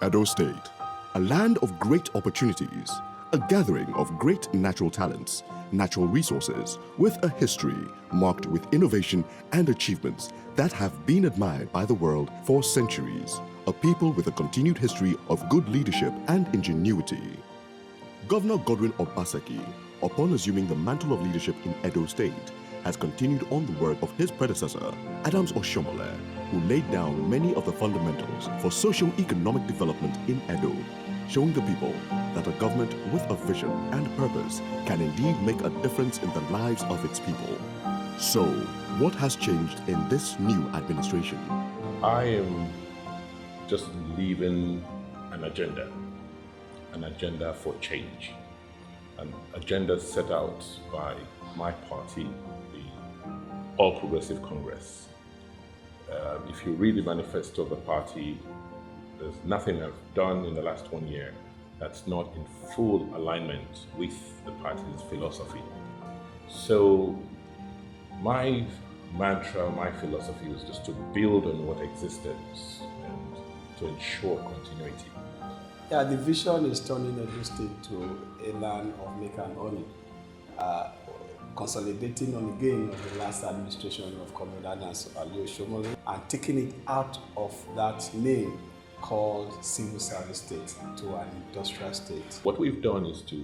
Edo State, a land of great opportunities, a gathering of great natural talents, natural resources, with a history marked with innovation and achievements that have been admired by the world for centuries. A people with a continued history of good leadership and ingenuity. Governor Godwin Obaseki, upon assuming the mantle of leadership in Edo State, has continued on the work of his predecessor, Adams Oshomole, who laid down many of the fundamentals for socio-economic development in Edo, showing the people that a government with a vision and purpose can indeed make a difference in the lives of its people. So, what has changed in this new administration? I am just leaving an agenda for change, an agenda set out by my party, the All Progressive Congress. If you read the manifesto of the party, there's nothing I've done in the last 1 year that's not in full alignment with the party's philosophy. So my mantra, my philosophy is just to build on what existed and to ensure continuity. Yeah, the vision is turning Edo State to a land of milk and honey, consolidating on the gain of the last administration of Comrade Adams Oshomole and taking it out of that name called civil service state to an industrial state. What we've done is to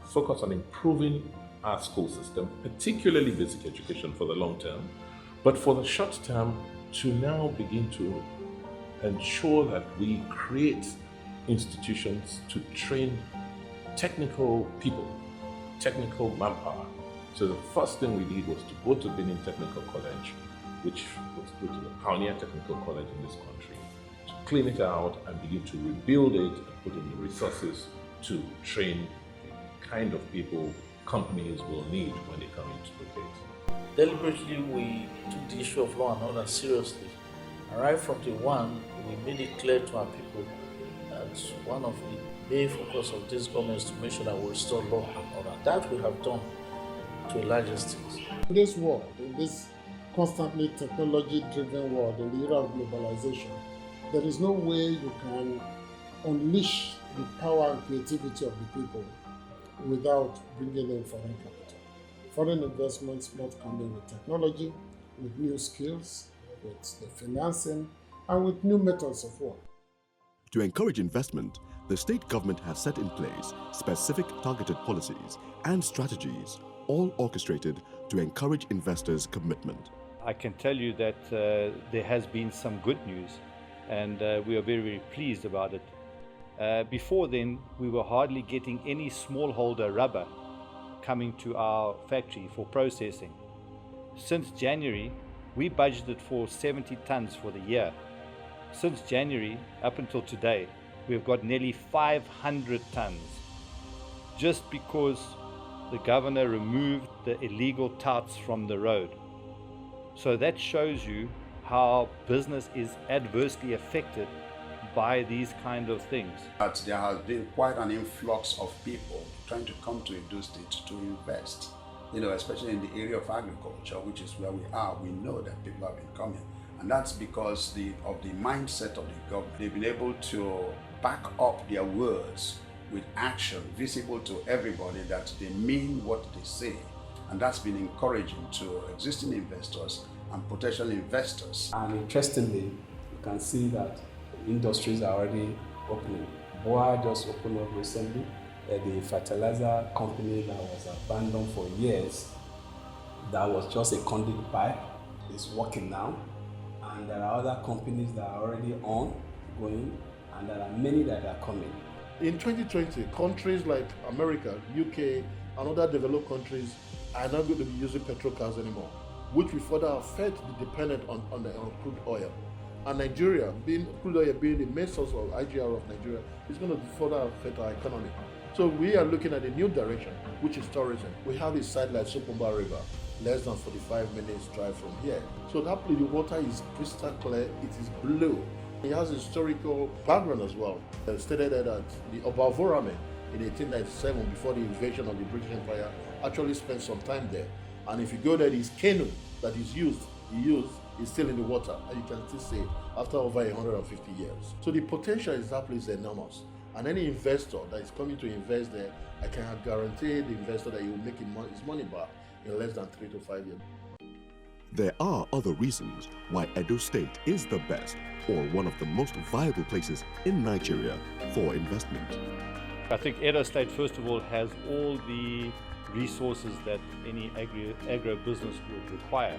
focus on improving our school system, particularly basic education for the long term, but for the short term to now begin to ensure that we create institutions to train technical people, technical manpower. So the first thing we did was to go to Benin Technical College, which was the pioneer technical college in this country, to clean it out and begin to rebuild it and put in the resources to train the kind of people companies will need when they come into the place. Deliberately, we took the issue of law and order seriously. And right from day one, we made it clear to our people that one of the main focus of this government is to make sure that we restore law and order. That we have done to a large extent. In this world, in this constantly technology-driven world, in the era of globalization, there is no way you can unleash the power and creativity of the people without bringing in foreign capital. Foreign investments must come in with technology, with new skills, with the financing, and with new methods of work. To encourage investment, the state government has set in place specific targeted policies and strategies, all orchestrated to encourage investors' commitment. I can tell you that there has been some good news, and we are very, very pleased about it. Before then, we were hardly getting any smallholder rubber coming to our factory for processing. Since January, we budgeted for 70 tons for the year. Since January up until today, we've got nearly 500 tons, just because the governor removed the illegal touts from the road. So that shows you how business is adversely affected by these kind of things. But there has been quite an influx of people trying to come to Edo State to invest, especially in the area of agriculture, which is where we are. We know that people have been coming. And that's because of the mindset of the government. They've been able to back up their words with action, visible to everybody that they mean what they say. And that's been encouraging to existing investors and potential investors. And interestingly, you can see that industries are already opening. Boa just opened up recently. The fertilizer company that was abandoned for years, that was just a conduit pipe, is working now. And there are other companies that are already going, and there are many that are coming. In 2020, countries like America, UK, and other developed countries are not going to be using petrol cars anymore, which will further affect the dependence on crude oil. And Nigeria, crude oil being the main source of IGR of Nigeria, is going to further affect our economy. So we are looking at a new direction, which is tourism. We have a site like Sopomba River, less than 45 minutes drive from here. So that place, the water is crystal clear, it is blue. It has a historical background as well. It stated that the Obavorame in 1897, before the invasion of the British Empire, actually spent some time there. And if you go there, this canoe that is used is still in the water, and you can still see after over 150 years. So the potential in that place is enormous. And any investor that is coming to invest there, I can guarantee the investor that he will make his money back in less than 3 to 5 years. There are other reasons why Edo State is the best or one of the most viable places in Nigeria for investment. I think Edo State, first of all, has all the resources that any agro-business would require.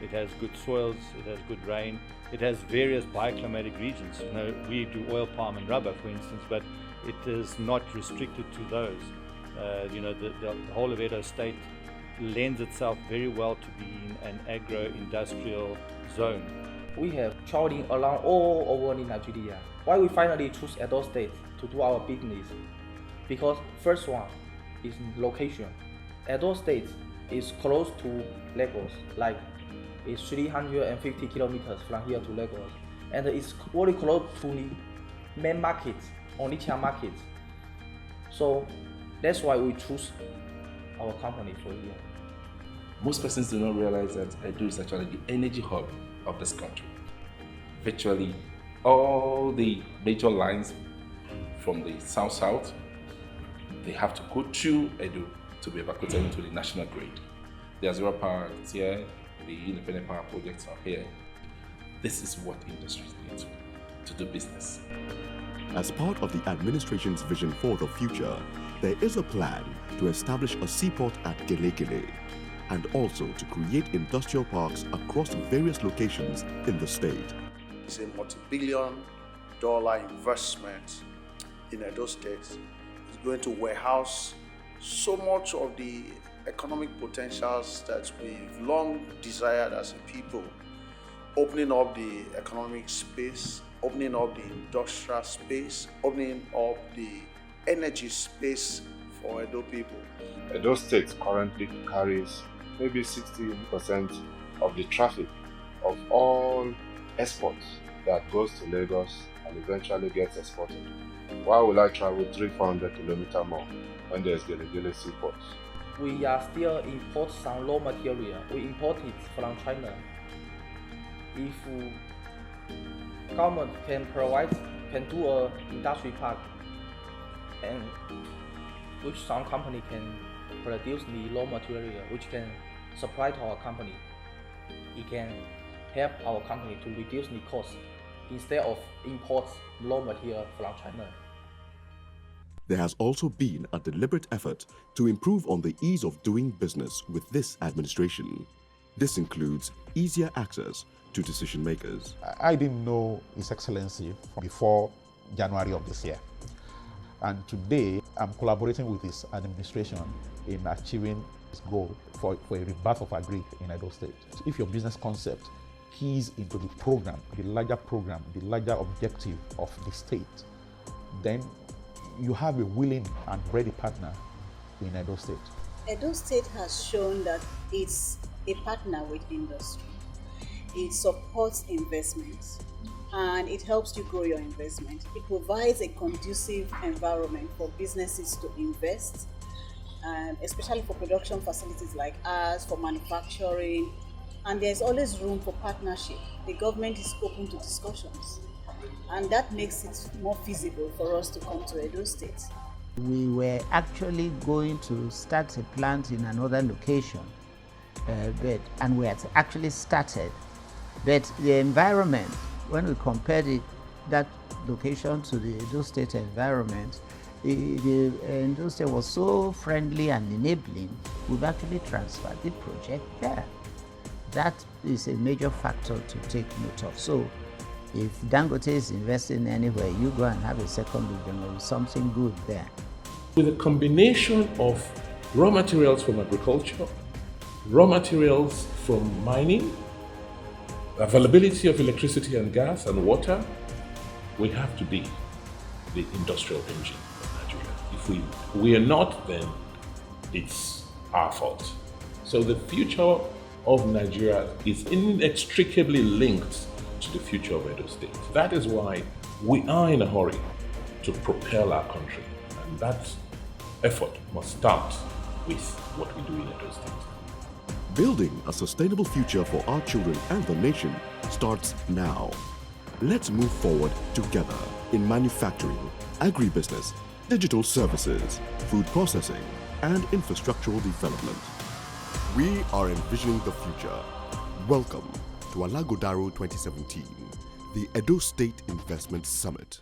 It has good soils, it has good rain, it has various bioclimatic regions. You know, we do oil palm and rubber, for instance, but it is not restricted to those. The whole of Edo State lends itself very well to being an agro-industrial zone. We have traveling around all over Nigeria. Why we finally choose Edo State to do our business? Because first one is location. Edo State is close to Lagos, like it's 350 kilometers from here to Lagos, and it's very close to the main market, Onitsha market. So that's why we choose our company for here. Most persons do not realize that Edo is actually the energy hub of this country. Virtually all the major lines from the south, they have to go through Edo to be evacuated into the national grid. The Azura Power is here, the independent power projects are here. This is what industries need to do business. As part of the administration's vision for the future, there is a plan to establish a seaport at Gelekele and also to create industrial parks across various locations in the state. It's a multi-billion-dollar investment in Edo State. It's going to warehouse so much of the economic potentials that we've long desired as a people, opening up the economic space, opening up the industrial space, opening up the energy space for Edo people. Edo State currently carries maybe 60% of the traffic of all exports that goes to Lagos and eventually gets exported. Why will I travel 300 kilometers more when there's Gelegele seaports? We are still import some raw material. We import it from China. If government can do a industry park, and which some company can produce the raw material, which can supply to our company, it can help our company to reduce the cost instead of import raw material from China. There has also been a deliberate effort to improve on the ease of doing business with this administration. This includes easier access to decision makers. I didn't know His Excellency before January of this year. And today, I'm collaborating with his administration in achieving his goal for a rebirth of agri in Edo State. If your business concept keys into the program, the larger objective of the state, then you have a willing and ready partner in Edo State. Edo State has shown that it's a partner with industry. It supports investments and it helps you grow your investment. It provides a conducive environment for businesses to invest, especially for production facilities like ours, for manufacturing, and there's always room for partnership. The government is open to discussions, and that makes it more feasible for us to come to Edo State. We were actually going to start a plant in another location, and we had actually started. But the environment, when we compared that location to the Edo State environment, the Edo State was so friendly and enabling, we've actually transferred the project there. That is a major factor to take note of. So if Dangote is investing anywhere, you go and have a second region or something good there. With a combination of raw materials from agriculture, raw materials from mining, availability of electricity and gas and water, we have to be the industrial engine of Nigeria. If we are not, then it's our fault. So the future of Nigeria is inextricably linked to the future of Edo State. That is why we are in a hurry to propel our country, and that effort must start with what we do in Edo State. Building a sustainable future for our children and the nation starts now. Let's move forward together in manufacturing, agribusiness, digital services, food processing, and infrastructural development. We are envisioning the future. Welcome to Alaghodaro 2017, the Edo State Investment Summit.